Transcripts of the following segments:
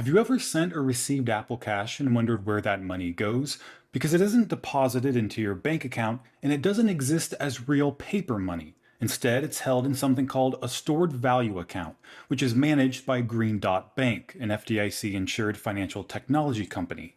Have you ever sent or received Apple Cash and wondered where that money goes? Because it isn't deposited into your bank account and it doesn't exist as real paper money. Instead, it's held in something called a stored value account, which is managed by Green Dot Bank, an FDIC insured financial technology company.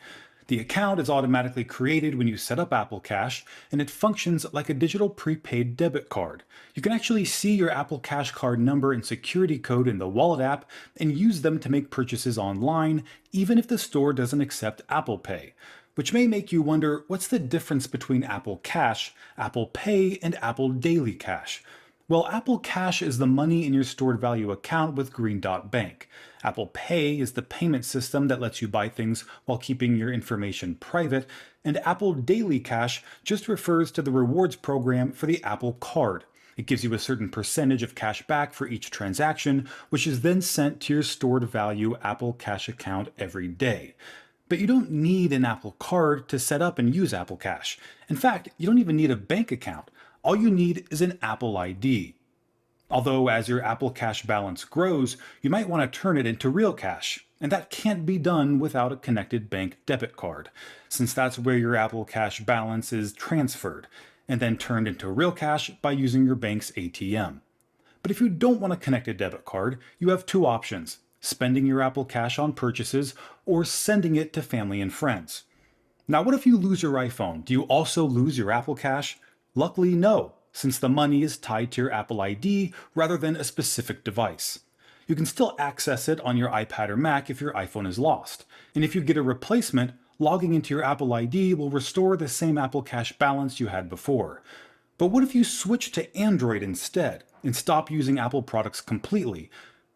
The account is automatically created when you set up Apple Cash, and it functions like a digital prepaid debit card. You can actually see your Apple Cash card number and security code in the Wallet app and use them to make purchases online, even if the store doesn't accept Apple Pay. Which may make you wonder, what's the difference between Apple Cash, Apple Pay, and Apple Daily Cash? Well, Apple Cash is the money in your stored value account with Green Dot Bank. Apple Pay is the payment system that lets you buy things while keeping your information private, and Apple Daily Cash just refers to the rewards program for the Apple Card. It gives you a certain percentage of cash back for each transaction, which is then sent to your stored value Apple Cash account every day. But you don't need an Apple Card to set up and use Apple Cash. In fact, you don't even need a bank account. All you need is an Apple ID. Although as your Apple Cash balance grows, you might want to turn it into real cash, and that can't be done without a connected bank debit card, since that's where your Apple Cash balance is transferred, and then turned into real cash by using your bank's ATM. But if you don't want a connected debit card, you have two options: spending your Apple Cash on purchases or sending it to family and friends. Now, what if you lose your iPhone? Do you also lose your Apple Cash? Luckily, no, since the money is tied to your Apple ID rather than a specific device. You can still access it on your iPad or Mac if your iPhone is lost. And if you get a replacement, logging into your Apple ID will restore the same Apple Cash balance you had before. But what if you switch to Android instead and stop using Apple products completely?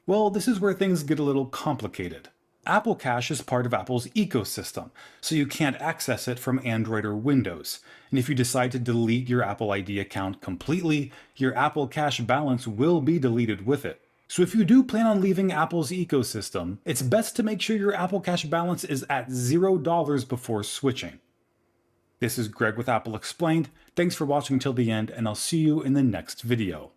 Well, this is where things get a little complicated. Apple Cash is part of Apple's ecosystem, so you can't access it from Android or Windows. And if you decide to delete your Apple ID account completely, your Apple Cash balance will be deleted with it. So if you do plan on leaving Apple's ecosystem, it's best to make sure your Apple Cash balance is at $0 before switching. This is Greg with Apple Explained. Thanks for watching till the end, and I'll see you in the next video.